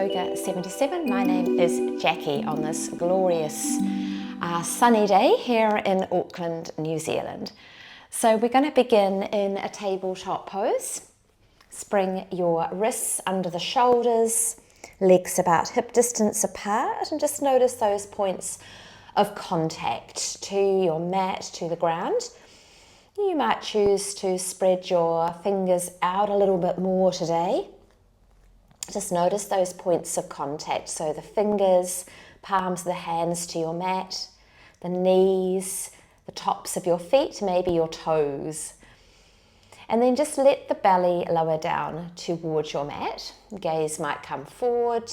Yoga 77. My name is Jackie on this glorious sunny day here in Auckland, New Zealand. So we're going to begin in a tabletop pose. Spring your wrists under the shoulders, legs about hip distance apart, and just notice those points of contact to your mat, to the ground. You might choose to spread your fingers out a little bit more today. Just notice those points of contact. So the fingers, palms of the hands to your mat, the knees, the tops of your feet, maybe your toes. And then just let the belly lower down towards your mat. Gaze might come forward,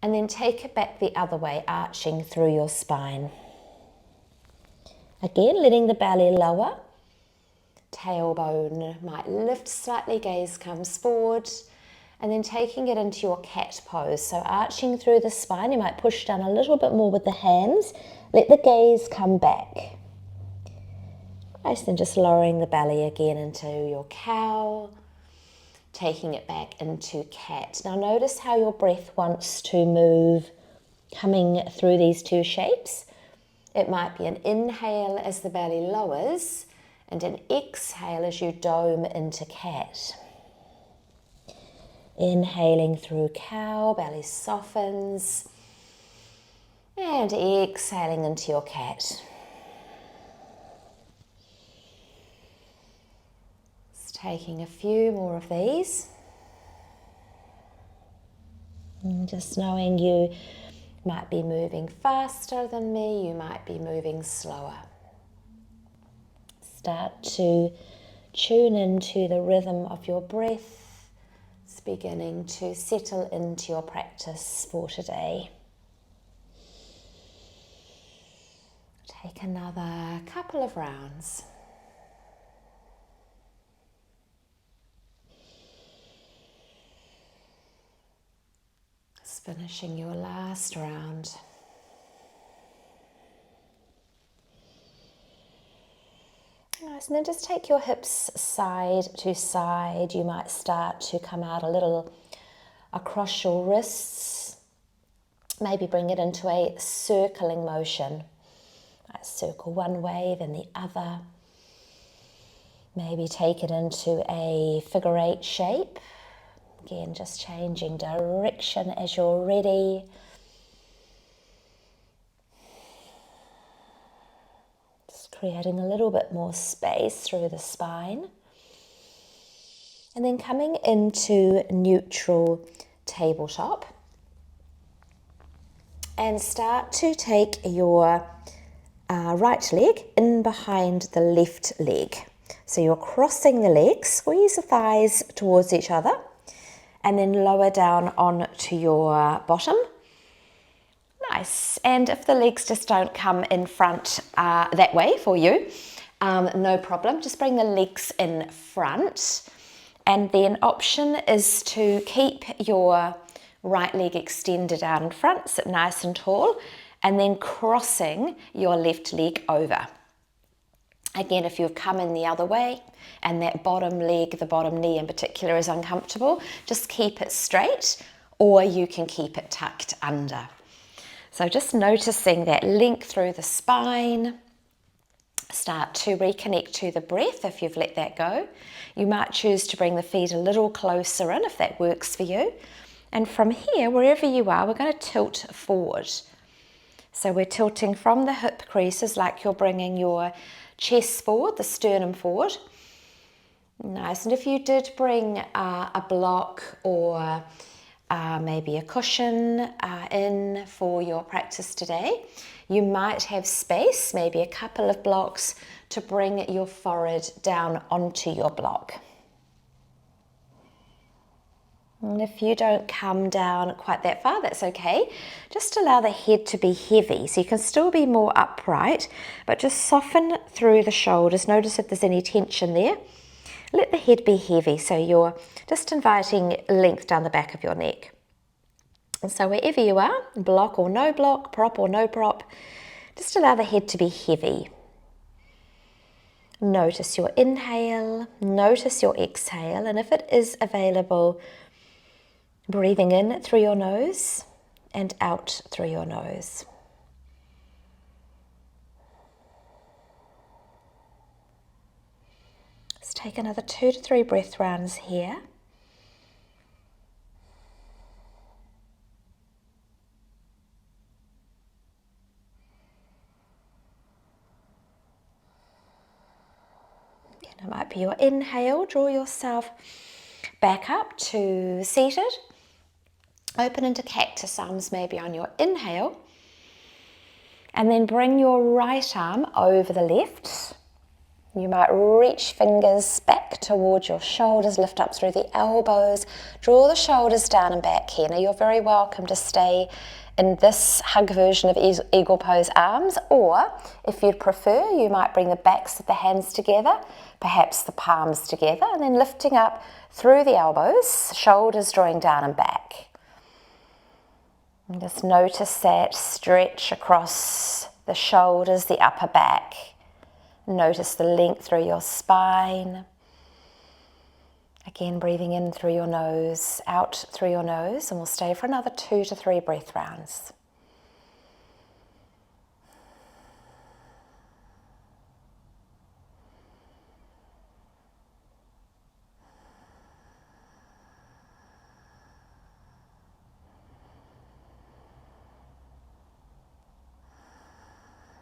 and then take it back the other way, arching through your spine. Again, letting the belly lower. Tailbone might lift slightly, gaze comes forward, and then taking it into your cat pose. So arching through the spine, you might push down a little bit more with the hands. Let the gaze come back. Nice, then just lowering the belly again into your cow, taking it back into cat. Now notice how your breath wants to move, coming through these two shapes. It might be an inhale as the belly lowers, and an exhale as you dome into cat. Inhaling through cow, belly softens, and exhaling into your cat. Just taking a few more of these. And just knowing you might be moving faster than me, you might be moving slower. Start to tune into the rhythm of your breath. It's beginning to settle into your practice for today. Take another couple of rounds. Just finishing your last round. Nice, and then just take your hips side to side. You might start to come out a little across your wrists. Maybe bring it into a circling motion. Circle one way, then the other. Maybe take it into a figure eight shape. Again, just changing direction as you're ready. Creating a little bit more space through the spine. And then coming into neutral tabletop. And start to take your right leg in behind the left leg. So you're crossing the legs, squeeze the thighs towards each other, and then lower down onto your bottom. Nice, and if the legs just don't come in front that way for you, no problem, just bring the legs in front, and then option is to keep your right leg extended out in front, sit nice and tall, and then crossing your left leg over. Again, if you've come in the other way and that bottom leg, the bottom knee in particular, is uncomfortable, just keep it straight, or you can keep it tucked under. So just noticing that length through the spine. Start to reconnect to the breath if you've let that go. You might choose to bring the feet a little closer in if that works for you. And from here, wherever you are, we're going to tilt forward. So we're tilting from the hip creases like you're bringing your chest forward, the sternum forward. Nice. And if you did bring a block or maybe a cushion in for your practice today, you might have space, maybe a couple of blocks, to bring your forehead down onto your block. And if you don't come down quite that far, that's okay. Just allow the head to be heavy, so you can still be more upright, but just soften through the shoulders. Notice if there's any tension there. Let the head be heavy, so you're just inviting length down the back of your neck. And so wherever you are, block or no block, prop or no prop, just allow the head to be heavy. Notice your inhale, notice your exhale, and if it is available, Breathing in through your nose and out through your nose. Let's take another 2 to 3 breath rounds here. And it might be your inhale, draw yourself back up to seated. Open into cactus arms maybe on your inhale. And then bring your right arm over the left. You might reach fingers back towards your shoulders, lift up through the elbows, draw the shoulders down and back here. Now you're very welcome to stay in this hug version of eagle pose arms, or if you'd prefer, you might bring the backs of the hands together, perhaps the palms together, and then lifting up through the elbows, shoulders drawing down and back. And just notice that stretch across the shoulders, the upper back. Notice the length through your spine. Again, breathing in through your nose, out through your nose, and we'll stay for another 2 to 3 breath rounds.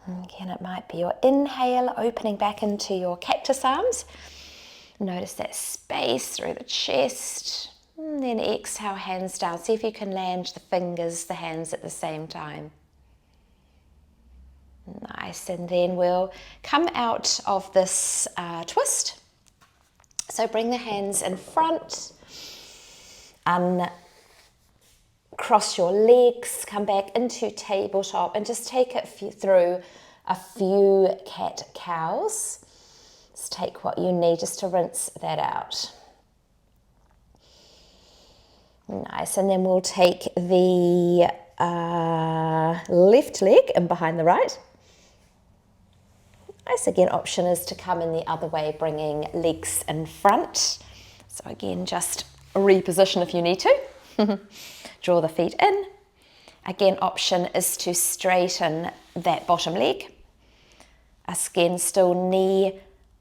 Again, it might be your inhale, opening back into your cactus arms. Notice that space through the chest. And then exhale, hands down. See if you can land the fingers, the hands at the same time. Nice. And then we'll come out of this twist. So bring the hands in front. Cross your legs, come back into tabletop, and just take it through a few cat-cows. Just take what you need just to rinse that out. Nice, and then we'll take the left leg in behind the right. Nice, again, option is to come in the other way, bringing legs in front. So again, just reposition if you need to. Draw the feet in. Again, option is to straighten that bottom leg. Again, still knee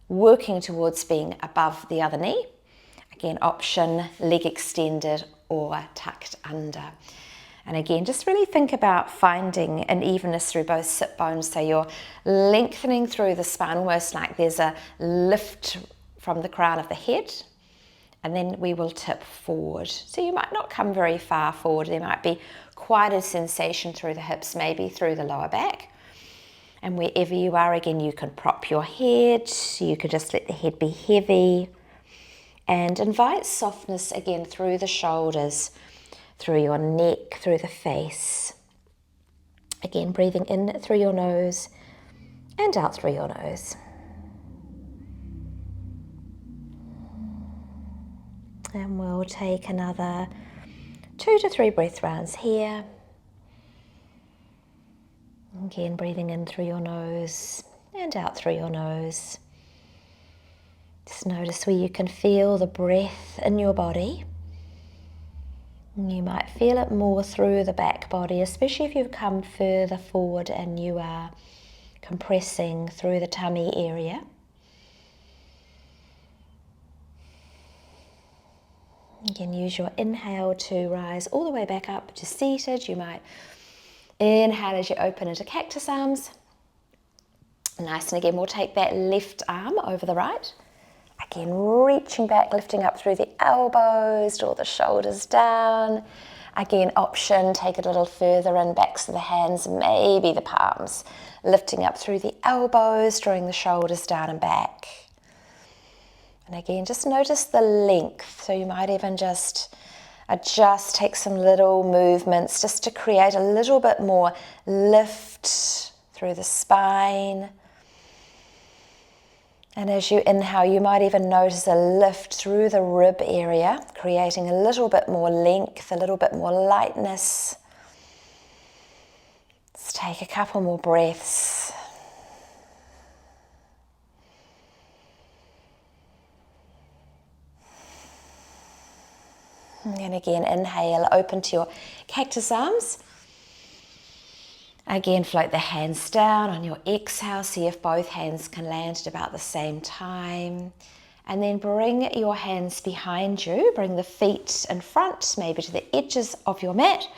working towards being above the other knee. Again, option, leg extended or tucked under. And again, just really think about finding an evenness through both sit bones. So you're lengthening through the spine, almost like there's a lift from the crown of the head. And then we will tip forward. So you might not come very far forward. There might be quite a sensation through the hips, maybe through the lower back. And wherever you are, again, you can prop your head. You can just let the head be heavy. And invite softness again through the shoulders, through your neck, through the face. Again, breathing in through your nose and out through your nose. And we'll take another 2 to 3 breath rounds here. Again, breathing in through your nose and out through your nose. Just notice where you can feel the breath in your body. You might feel it more through the back body, especially if you've come further forward and you are compressing through the tummy area. You can use your inhale to rise all the way back up to seated. You might inhale as you open into cactus arms. Nice, and again, we'll take that left arm over the right. Again, reaching back, lifting up through the elbows, draw the shoulders down. Again, option, take it a little further in, backs of the hands, maybe the palms. Lifting up through the elbows, drawing the shoulders down and back. And again, just notice the length. So you might even just adjust, take some little movements just to create a little bit more lift through the spine. And as you inhale, you might even notice a lift through the rib area, creating a little bit more length, a little bit more lightness. Let's take a couple more breaths. And again, inhale, open to your cactus arms. Again, float the hands down. On your exhale, see if both hands can land at about the same time. And then bring your hands behind you. Bring the feet in front, maybe to the edges of your mat.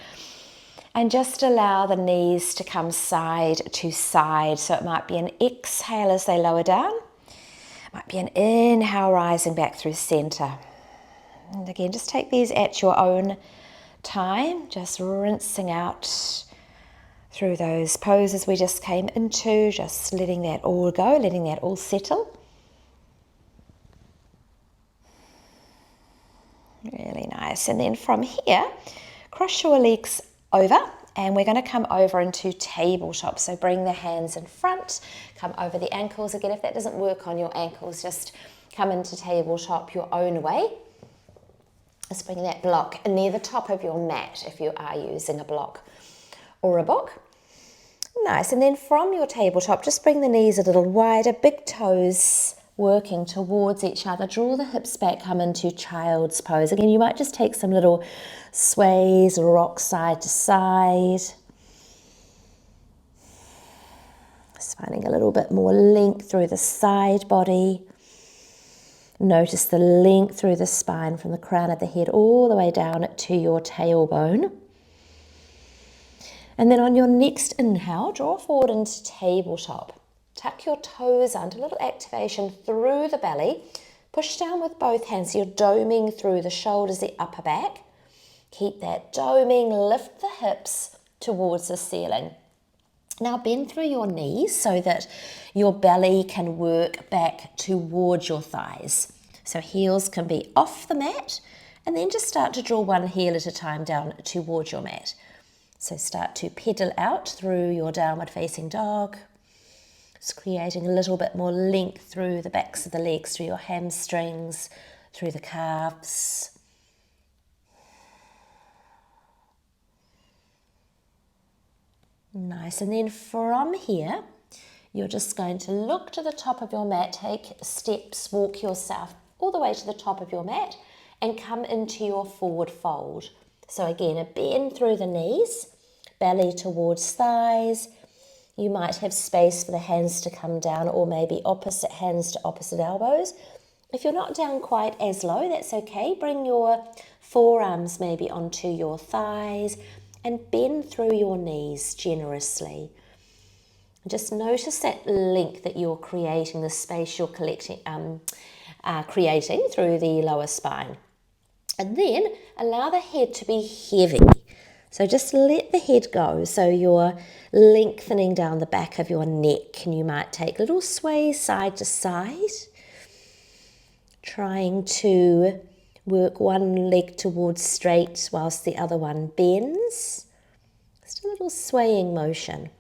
And just allow the knees to come side to side. So it might be an exhale as they lower down. It might be an inhale rising back through center. And again, just take these at your own time. Just rinsing out through those poses we just came into. Just letting that all go, letting that all settle. Really nice. And then from here, cross your legs over, and we're going to come over into tabletop. So bring the hands in front, come over the ankles. Again, if that doesn't work on your ankles, just come into tabletop your own way. Just bring that block near the top of your mat if you are using a block or a book. Nice. And then from your tabletop, just bring the knees a little wider, big toes working towards each other. Draw the hips back, come into child's pose. Again, you might just take some little sways, rock side to side. Just finding a little bit more length through the side body. Notice the length through the spine from the crown of the head all the way down to your tailbone. And then on your next inhale, draw forward into tabletop. Tuck your toes under, a little activation through the belly. Push down with both hands, so you're doming through the shoulders, the upper back. Keep that doming, lift the hips towards the ceiling. Now bend through your knees so that your belly can work back towards your thighs. So heels can be off the mat, and then just start to draw one heel at a time down towards your mat. So start to pedal out through your downward facing dog. Just creating a little bit more length through the backs of the legs, through your hamstrings, through the calves. Nice. And then from here, you're just going to look to the top of your mat, take steps, walk yourself all the way to the top of your mat and come into your forward fold. So again, a bend through the knees, belly towards thighs. You might have space for the hands to come down, or maybe opposite hands to opposite elbows. If you're not down quite as low, that's okay. Bring your forearms maybe onto your thighs and bend through your knees generously. Just notice that length that you're creating, the space you're creating through the lower spine. And then allow the head to be heavy. So just let the head go. So you're lengthening down the back of your neck, and you might take little sways side to side, trying to work one leg towards straight whilst the other one bends. Just a little swaying motion.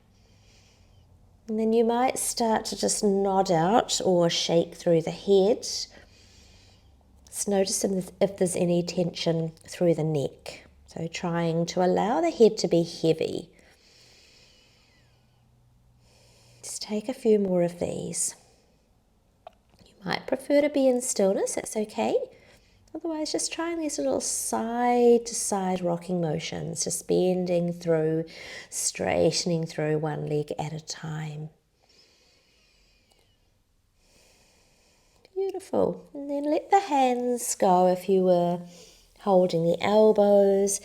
And then you might start to just nod out or shake through the head. Just notice if there's any tension through the neck. So trying to allow the head to be heavy. Just take a few more of these. You might prefer to be in stillness, that's okay. Otherwise, just trying these little side to side rocking motions, just bending through, straightening through one leg at a time. Beautiful. And then let the hands go if you were holding the elbows.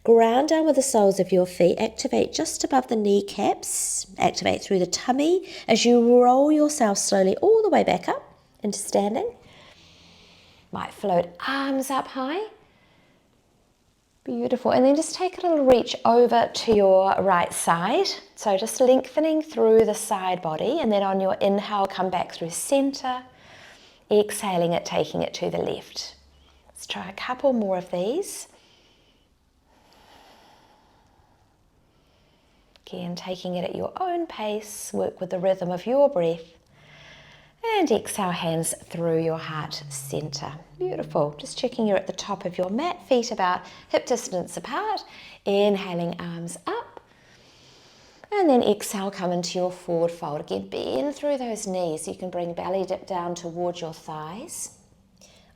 Ground down with the soles of your feet. Activate just above the kneecaps. Activate through the tummy as you roll yourself slowly all the way back up into standing. Might float arms up high. Beautiful. And then just take a little reach over to your right side. So just lengthening through the side body, and then on your inhale, come back through center. Exhaling it, taking it to the left. Let's try a couple more of these. Again, taking it at your own pace. Work with the rhythm of your breath. And exhale, hands through your heart center. Beautiful. Just checking you're at the top of your mat, feet about hip distance apart. Inhaling, arms up. And then exhale, come into your forward fold. Again, bend through those knees. You can bring belly dip down towards your thighs.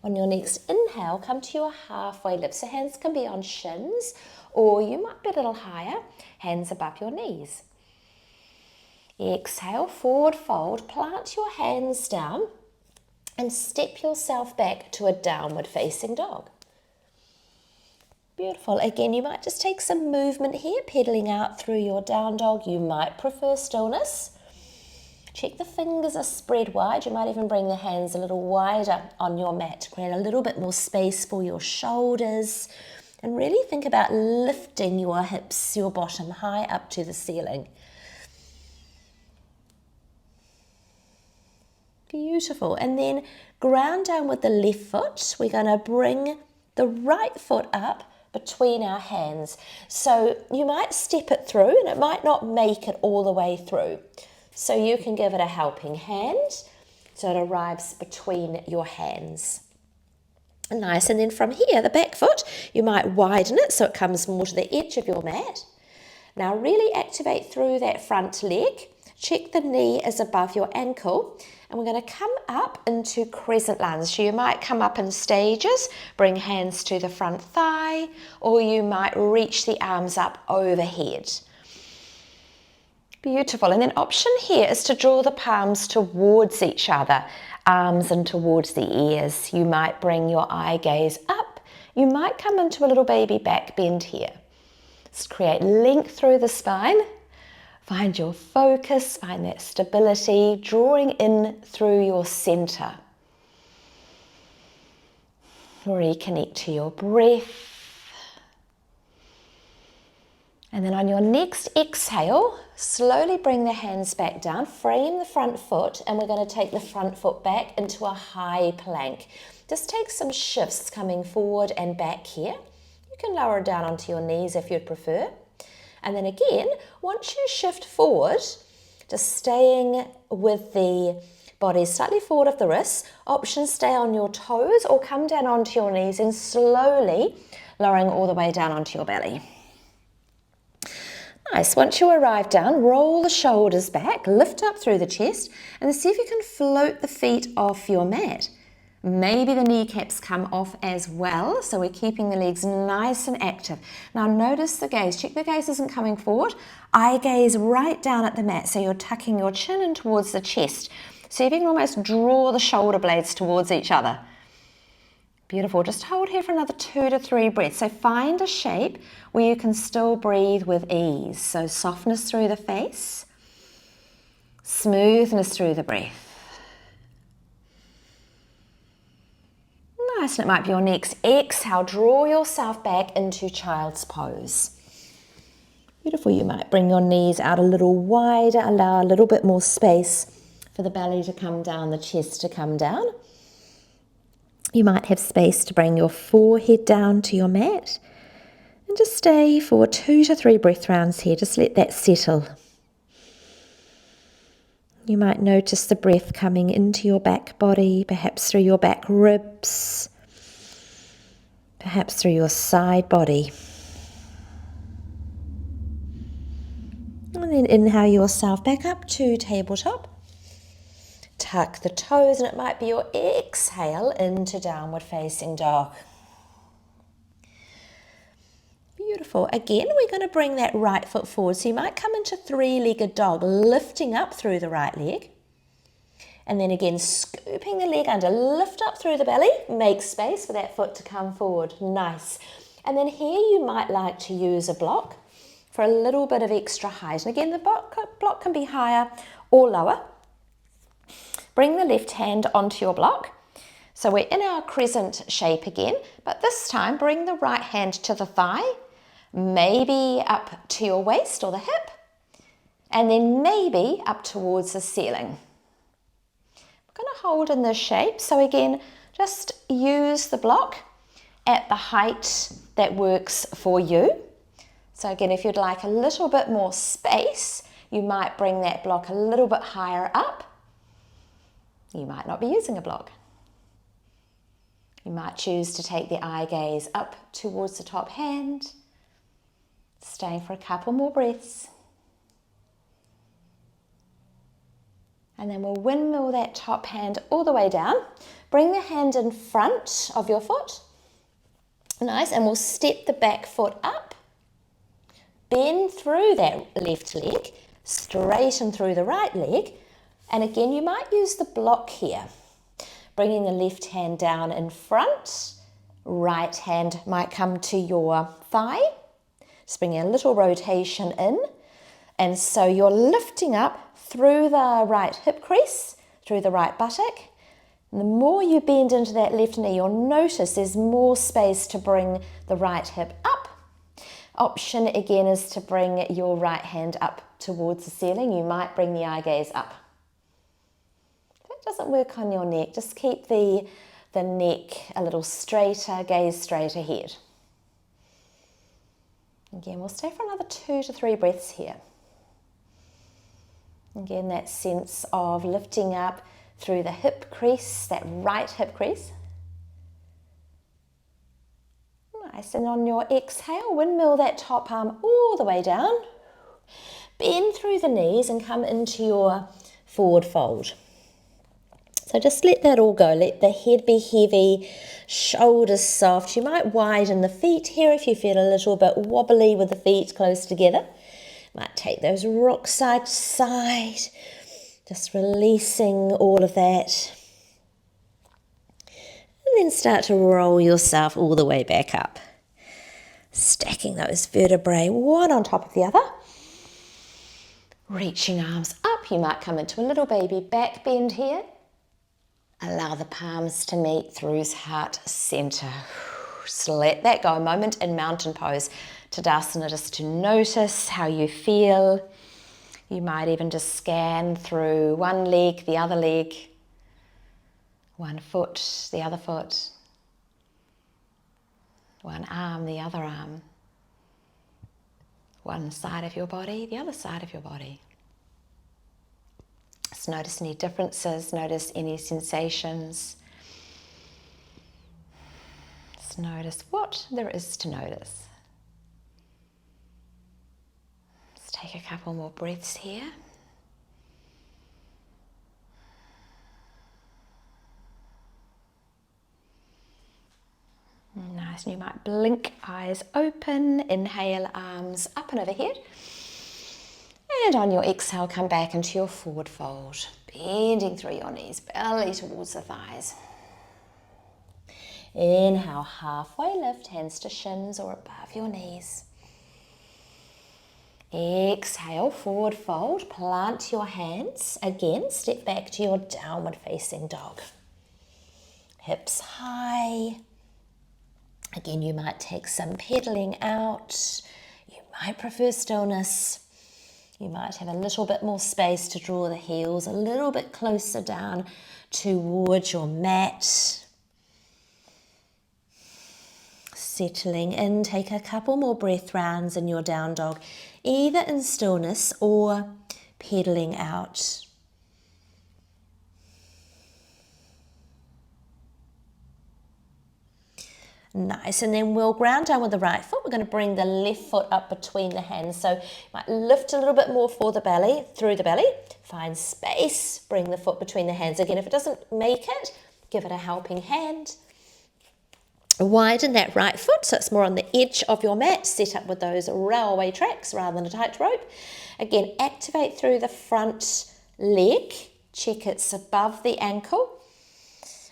On your next inhale, come to your halfway lift. So hands can be on shins, or you might be a little higher, hands above your knees. Exhale, forward fold, plant your hands down and step yourself back to a downward facing dog. Beautiful. Again, you might just take some movement here, pedaling out through your down dog. You might prefer stillness. Check the fingers are spread wide. You might even bring the hands a little wider on your mat to create a little bit more space for your shoulders. And really think about lifting your hips, your bottom high up to the ceiling. Beautiful. And then ground down with the left foot. We're going to bring the right foot up between our hands. So you might step it through and it might not make it all the way through. So you can give it a helping hand so it arrives between your hands. Nice. And then from here, the back foot, you might widen it so it comes more to the edge of your mat. Now really activate through that front leg. Check the knee is above your ankle. And we're going to come up into crescent lunge. So you might come up in stages, bring hands to the front thigh, or you might reach the arms up overhead. Beautiful. And then option here is to draw the palms towards each other, arms in towards the ears. You might bring your eye gaze up. You might come into a little baby back bend here. Just create length through the spine. Find your focus, find that stability, drawing in through your center. Reconnect to your breath. And then on your next exhale, slowly bring the hands back down, frame the front foot, and we're going to take the front foot back into a high plank. Just take some shifts coming forward and back here. You can lower it down onto your knees if you'd prefer. And then again, once you shift forward, just staying with the body slightly forward of the wrists, options stay on your toes or come down onto your knees and slowly lowering all the way down onto your belly. Nice. Once you arrive down, roll the shoulders back, lift up through the chest, and see if you can float the feet off your mat. Maybe the kneecaps come off as well, so we're keeping the legs nice and active. Now notice the gaze. Check the gaze isn't coming forward. Eye gaze right down at the mat, so you're tucking your chin in towards the chest. So you can almost draw the shoulder blades towards each other. Beautiful. Just hold here for another 2 to 3 breaths. So find a shape where you can still breathe with ease. So softness through the face, smoothness through the breath. Nice, and it might be your next exhale. Draw yourself back into child's pose. Beautiful. You might bring your knees out a little wider, allow a little bit more space for the belly to come down, the chest to come down. You might have space to bring your forehead down to your mat and just stay for 2 to 3 breath rounds here. Just let that settle. You might notice the breath coming into your back body, perhaps through your back ribs, perhaps through your side body. And then inhale yourself back up to tabletop. Tuck the toes, and it might be your exhale into downward facing dog. Beautiful. Again, we're going to bring that right foot forward. So you might come into 3-legged dog, lifting up through the right leg. And then again, scooping the leg under, lift up through the belly, make space for that foot to come forward. Nice. And then here you might like to use a block for a little bit of extra height. And again, the block can be higher or lower. Bring the left hand onto your block. So we're in our crescent shape again, but this time bring the right hand to the thigh, maybe up to your waist or the hip, and then maybe up towards the ceiling. We're going to hold in this shape. So again, just use the block at the height that works for you. So again, if you'd like a little bit more space, you might bring that block a little bit higher up. You might not be using a block. You might choose to take the eye gaze up towards the top hand, staying for a couple more breaths. And then we'll windmill that top hand all the way down. Bring the hand in front of your foot. Nice, and we'll step the back foot up. Bend through that left leg, straighten through the right leg. And again, you might use the block here. Bringing the left hand down in front, right hand might come to your thigh. Just bringing a little rotation in. And so you're lifting up through the right hip crease, through the right buttock. And the more you bend into that left knee, you'll notice there's more space to bring the right hip up. Option again is to bring your right hand up towards the ceiling. You might bring the eye gaze up. If it doesn't work on your neck, just keep the neck a little straighter, gaze straight ahead. Again, we'll stay for another 2 to 3 breaths here. Again, that sense of lifting up through the hip crease, that right hip crease. Nice, and on your exhale, windmill that top arm all the way down. Bend through the knees and come into your forward fold. So just let that all go. Let the head be heavy, shoulders soft. You might widen the feet here if you feel a little bit wobbly with the feet close together. Might take those rocks side to side. Just releasing all of that. And then start to roll yourself all the way back up. Stacking those vertebrae one on top of the other. Reaching arms up. You might come into a little baby back bend here. Allow the palms to meet through heart center. Just let that go a moment in mountain pose. Tadasana, just to notice how you feel. You might even just scan through one leg, the other leg, one foot, the other foot, one arm, the other arm, one side of your body, the other side of your body. Just notice any differences, notice any sensations. Just notice what there is to notice. Let's take a couple more breaths here. Nice, and you might blink, eyes open, inhale, arms up and overhead. And on your exhale, come back into your forward fold, bending through your knees, belly towards the thighs. Inhale, halfway lift, hands to shins or above your knees. Exhale, forward fold, plant your hands. Again, step back to your downward facing dog. Hips high. Again, you might take some pedaling out. You might prefer stillness. You might have a little bit more space to draw the heels a little bit closer down towards your mat. Settling in, take a couple more breath rounds in your down dog, either in stillness or pedaling out. Nice, and then we'll ground down with the right foot. We're going to bring the left foot up between the hands. So you might lift a little bit more for the belly, through the belly. Find space, bring the foot between the hands. Again, if it doesn't make it, give it a helping hand. Widen that right foot so it's more on the edge of your mat, set up with those railway tracks rather than a tight rope. Again, activate through the front leg, check it's above the ankle.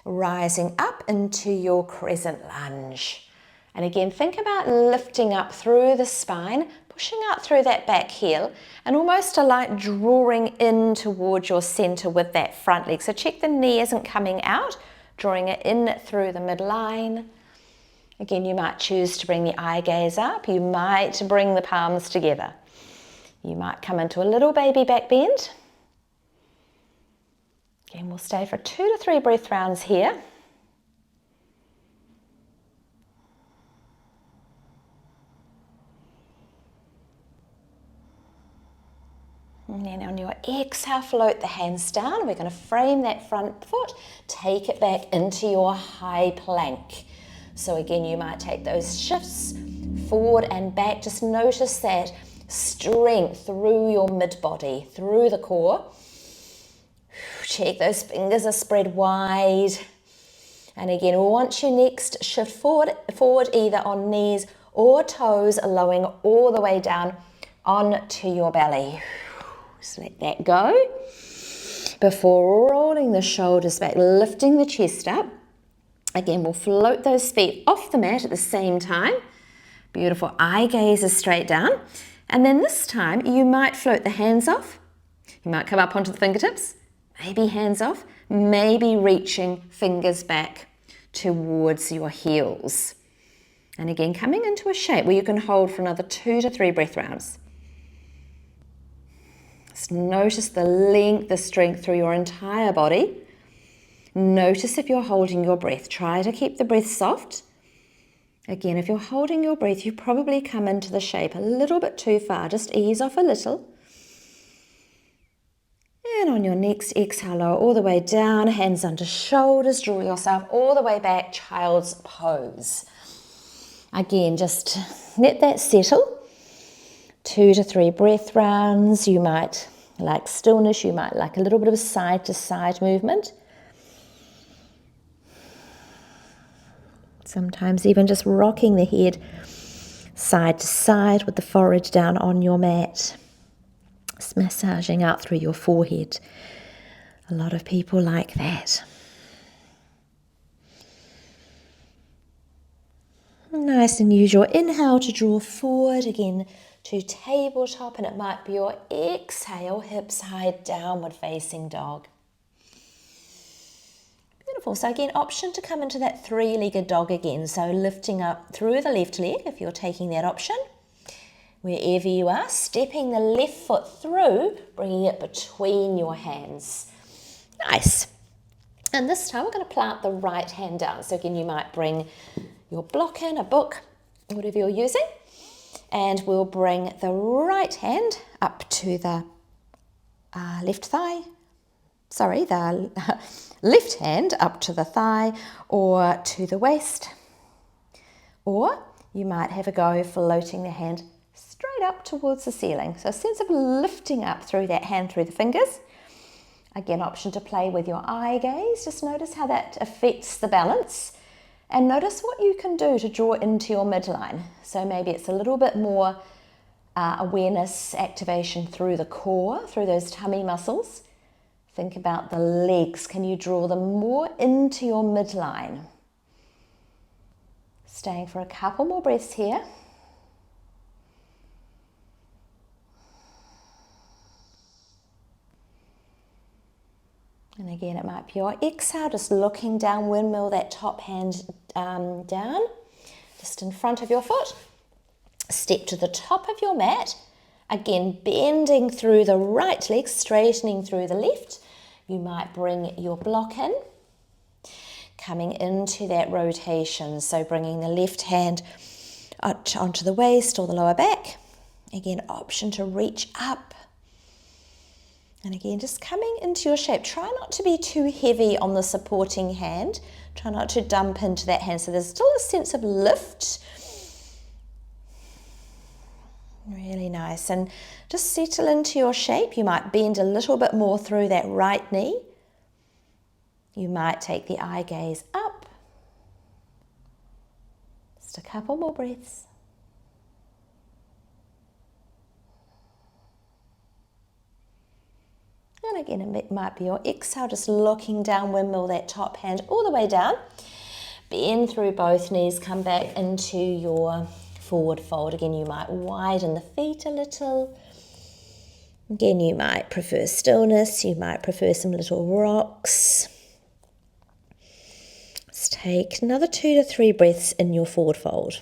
Rising up into your crescent lunge. And again, think about lifting up through the spine, pushing out through that back heel, and almost a light drawing in towards your center with that front leg. So check the knee isn't coming out, drawing it in through the midline. Again, you might choose to bring the eye gaze up. You might bring the palms together. You might come into a little baby back bend. Again, we'll stay for 2 to 3 breath rounds here. And then on your exhale, float the hands down. We're going to frame that front foot, take it back into your high plank. So again, you might take those shifts forward and back. Just notice that strength through your mid-body, through the core. Check those fingers are spread wide. And again, want you next shift forward either on knees or toes, lowering all the way down onto your belly. Just let that go. Before rolling the shoulders back, lifting the chest up. Again, we'll float those feet off the mat at the same time. Beautiful, eye gaze is straight down. And then this time, you might float the hands off. You might come up onto the fingertips, maybe hands off, maybe reaching fingers back towards your heels. And again, coming into a shape where you can hold for another 2 to 3 breath rounds. Just notice the length, the strength through your entire body. Notice if you're holding your breath. Try to keep the breath soft. Again, if you're holding your breath, you probably come into the shape a little bit too far. Just ease off a little. And on your next exhale, lower all the way down, hands under shoulders, draw yourself all the way back, child's pose. Again, just let that settle. 2 to 3 breath rounds. You might like stillness, you might like a little bit of side to side movement. Sometimes even just rocking the head side to side with the forehead down on your mat. Just massaging out through your forehead. A lot of people like that. Nice and use your inhale to draw forward again to tabletop, and it might be your exhale, hips high, downward facing dog. Beautiful. So again, option to come into that 3-legged dog again. So lifting up through the left leg if you're taking that option. Wherever you are, stepping the left foot through, bringing it between your hands. Nice. And this time we're going to plant the right hand down. So again, you might bring your block in, a book, whatever you're using. And we'll bring the right hand up to the left thigh. Sorry, the left hand up to the thigh or to the waist. Or you might have a go floating the hand straight up towards the ceiling. So a sense of lifting up through that hand, through the fingers. Again, option to play with your eye gaze. Just notice how that affects the balance. And notice what you can do to draw into your midline. So maybe it's a little bit more awareness activation through the core, through those tummy muscles. Think about the legs. Can you draw them more into your midline? Staying for a couple more breaths here. And again, it might be your exhale, just looking down, windmill that top hand down, just in front of your foot. Step to the top of your mat. Again, bending through the right leg, straightening through the left. You might bring your block in, coming into that rotation. So bringing the left hand onto the waist or the lower back. Again, option to reach up. And again, just coming into your shape. Try not to be too heavy on the supporting hand. Try not to dump into that hand. So there's still a sense of lift. Really nice. And just settle into your shape. You might bend a little bit more through that right knee. You might take the eye gaze up. Just a couple more breaths. And again, it might be your exhale, just looking down, windmill that top hand all the way down. Bend through both knees, come back into your forward fold. Again, you might widen the feet a little. Again, you might prefer stillness. You might prefer some little rocks. Let's take another 2 to 3 breaths in your forward fold.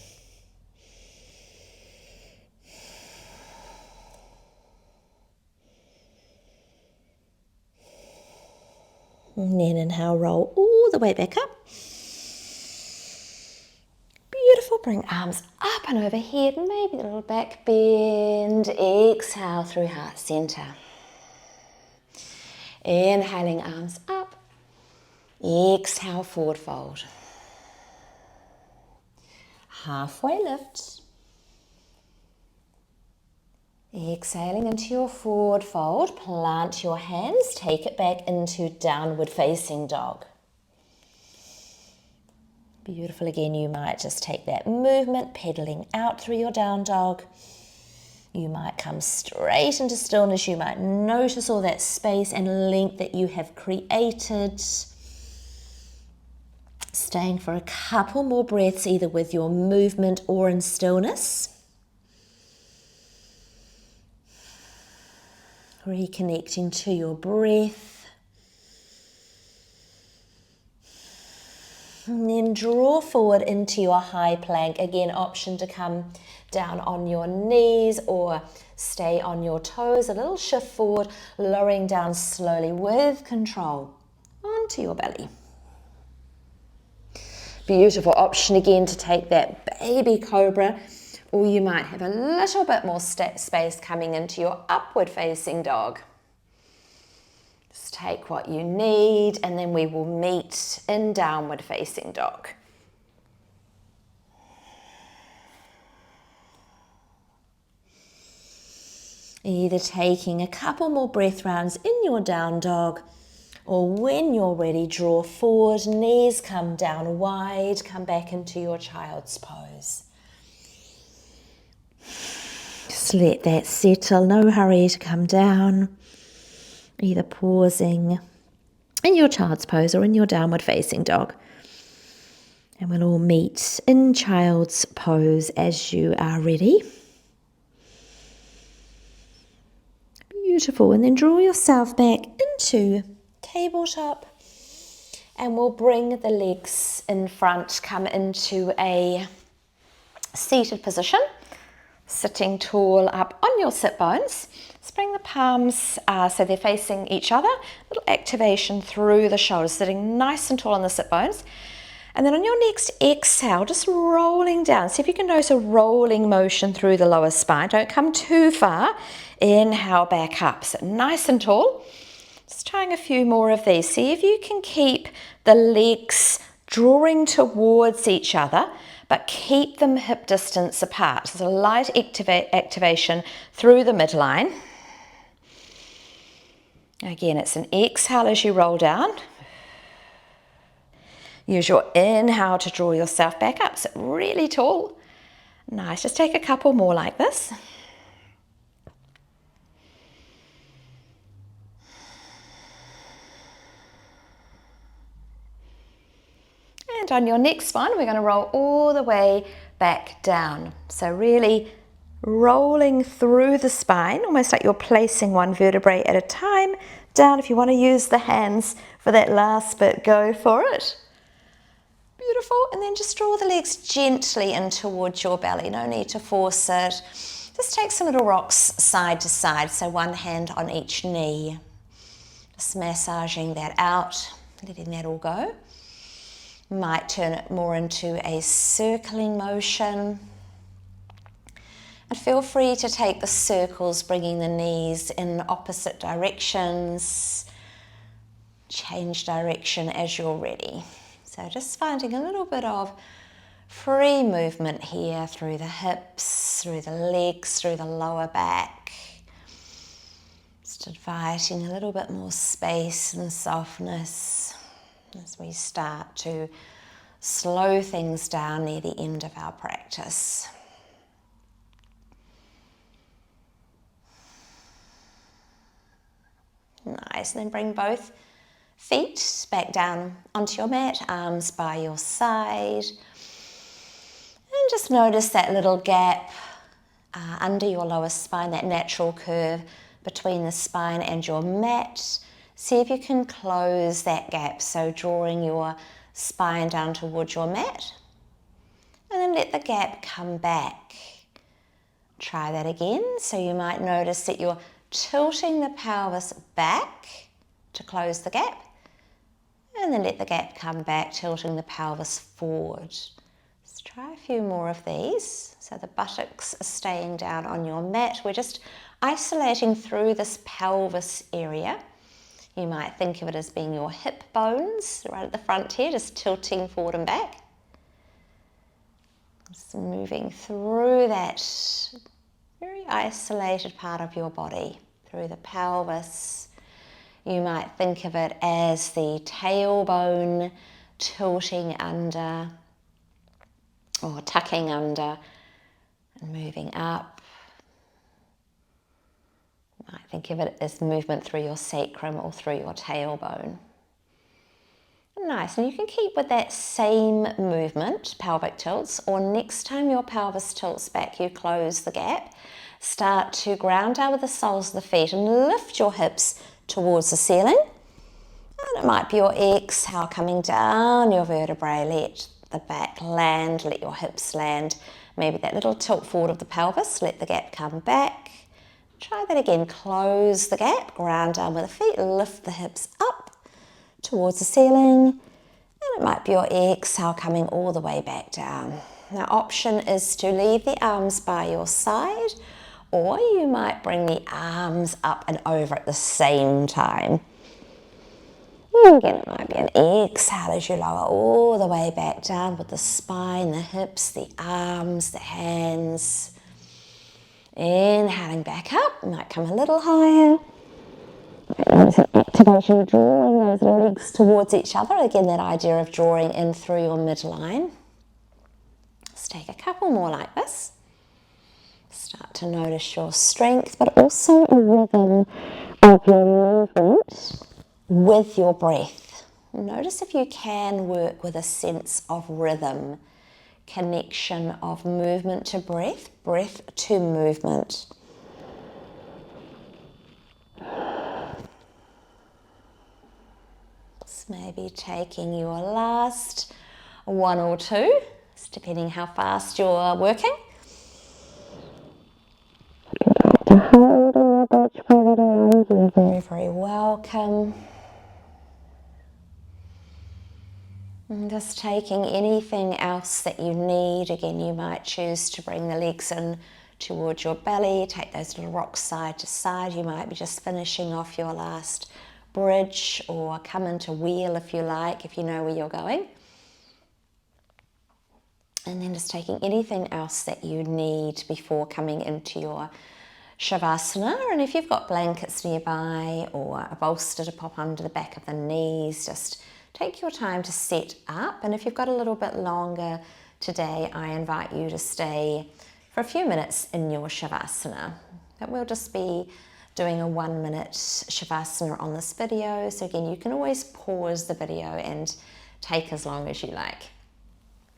And then inhale, roll all the way back up. Beautiful. Bring arms up and overhead, maybe a little back bend. Exhale through heart center. Inhaling, arms up. Exhale, forward fold. Halfway lift. Exhaling into your forward fold, plant your hands, take it back into downward facing dog. Beautiful. Again, you might just take that movement, pedaling out through your down dog. You might come straight into stillness. You might notice all that space and length that you have created. Staying for a couple more breaths, either with your movement or in stillness. Reconnecting to your breath. And then draw forward into your high plank. Again, option to come down on your knees or stay on your toes. A little shift forward, lowering down slowly with control onto your belly. Beautiful. Option again to take that baby cobra, or you might have a little bit more space coming into your upward facing dog. Just take what you need, and then we will meet in downward facing dog. Either taking a couple more breath rounds in your down dog, or when you're ready, draw forward, knees come down wide, come back into your child's pose. Just let that settle, no hurry to come down. Either pausing in your child's pose or in your downward facing dog. And we'll all meet in child's pose as you are ready. Beautiful. And then draw yourself back into tabletop. And we'll bring the legs in front, come into a seated position. Sitting tall up on your sit bones. Let's bring the palms so they're facing each other. Little activation through the shoulders, sitting nice and tall on the sit bones. And then on your next exhale, just rolling down. See if you can notice a rolling motion through the lower spine. Don't come too far. Inhale back up. Sit nice and tall. Just trying a few more of these. See if you can keep the legs drawing towards each other, but keep them hip distance apart. So a light activation through the midline. Again, it's an exhale as you roll down. Use your inhale to draw yourself back up. Sit really tall. Nice. Just take a couple more like this. And on your next one, we're going to roll all the way back down. So really rolling through the spine, almost like you're placing one vertebrae at a time down. If you want to use the hands for that last bit, go for it. Beautiful. And then just draw the legs gently in towards your belly. No need to force it. Just take some little rocks side to side. So one hand on each knee. Just massaging that out, letting that all go. Might turn it more into a circling motion. And feel free to take the circles, bringing the knees in opposite directions. Change direction as you're ready. So just finding a little bit of free movement here through the hips, through the legs, through the lower back. Just inviting a little bit more space and softness as we start to slow things down near the end of our practice. Nice, and then bring both feet back down onto your mat, arms by your side. And just notice that little gap under your lower spine, that natural curve between the spine and your mat. See if you can close that gap, so drawing your spine down towards your mat. And then let the gap come back. Try that again. So you might notice that you're tilting the pelvis back to close the gap. And then let the gap come back, tilting the pelvis forward. Let's try a few more of these. So the buttocks are staying down on your mat. We're just isolating through this pelvis area. You might think of it as being your hip bones right at the front here, just tilting forward and back. Just moving through that very isolated part of your body, through the pelvis. You might think of it as the tailbone tilting under, or tucking under and moving up. You might think of it as movement through your sacrum or through your tailbone. Nice, and you can keep with that same movement, pelvic tilts, or next time your pelvis tilts back, you close the gap. Start to ground down with the soles of the feet and lift your hips towards the ceiling. And it might be your exhale coming down your vertebrae. Let the back land, let your hips land. Maybe that little tilt forward of the pelvis, let the gap come back. Try that again, close the gap, ground down with the feet, lift the hips up towards the ceiling. And it might be your exhale coming all the way back down. Now, option is to leave the arms by your side, or you might bring the arms up and over at the same time. Again, it might be an exhale as you lower all the way back down with the spine, the hips, the arms, the hands. Inhaling back up, you might come a little higher. Activation, drawing those legs towards each other. Again, that idea of drawing in through your midline. Let's take a couple more like this. Start to notice your strength, but also a rhythm of your movement with your breath. Notice if you can work with a sense of rhythm, connection of movement to breath, breath to movement. So maybe taking your last one or two, depending how fast you're working. You're very, very welcome. And just taking anything else that you need. Again, you might choose to bring the legs in towards your belly, take those little rocks side to side. You might be just finishing off your last bridge, or come into wheel if you like, if you know where you're going. And then just taking anything else that you need before coming into your Savasana. And if you've got blankets nearby or a bolster to pop under the back of the knees, just take your time to set up. And if you've got a little bit longer today, I invite you to stay for a few minutes in your Savasana. But we'll just be doing a 1 minute Savasana on this video. So again, you can always pause the video and take as long as you like.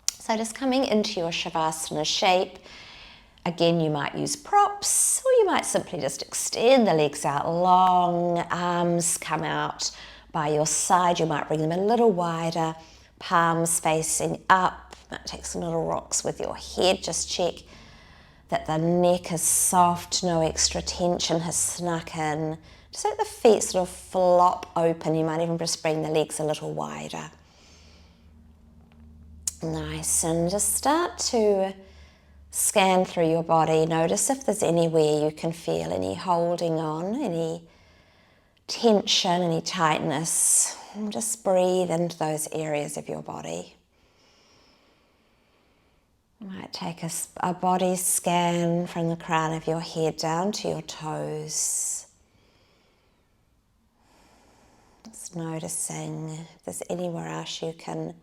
So just coming into your Savasana shape. Again, you might use props, or you might simply just extend the legs out long, arms come out by your side. You might bring them a little wider, palms facing up. Might take some little rocks with your head. Just check that the neck is soft, no extra tension has snuck in. Just let the feet sort of flop open. You might even just bring the legs a little wider. Nice, and just start to scan through your body. Notice if there's anywhere you can feel any holding on, any tension, any tightness. And just breathe into those areas of your body. You might take a body scan from the crown of your head down to your toes. Just noticing if there's anywhere else you can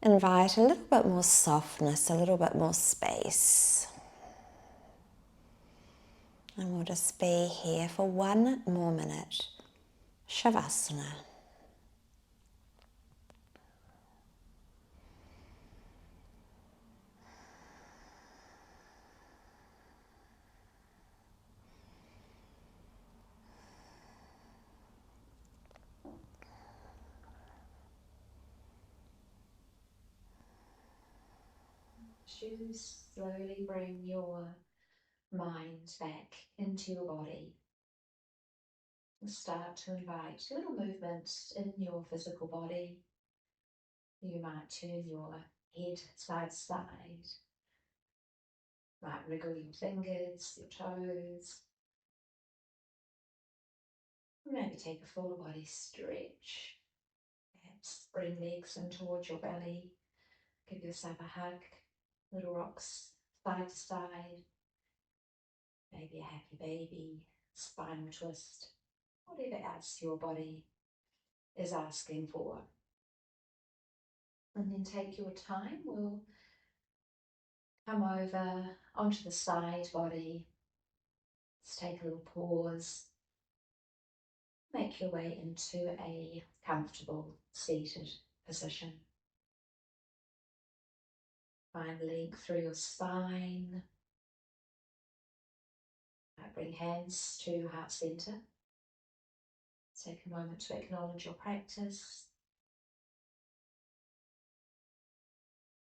invite a little bit more softness, a little bit more space. And we'll just be here for 1 more minute. Savasana. Slowly bring your mind back into your body. And start to invite little movements in your physical body. You might turn your head side to side. Might wriggle your fingers, your toes. Maybe take a full body stretch. Perhaps bring legs in towards your belly. Give yourself a hug. Little rocks side to side. Maybe a happy baby, spinal twist. Whatever else your body is asking for. And then take your time. We'll come over onto the side body. Let's take a little pause. Make your way into a comfortable seated position. Find length through your spine. Bring hands to heart center. Take a moment to acknowledge your practice.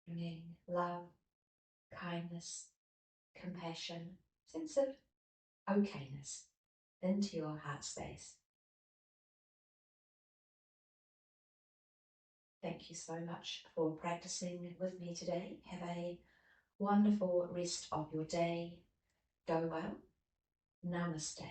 Bringing love, kindness, compassion, sense of okayness into your heart space. Thank you so much for practicing with me today. Have a wonderful rest of your day. Go well. Namaste.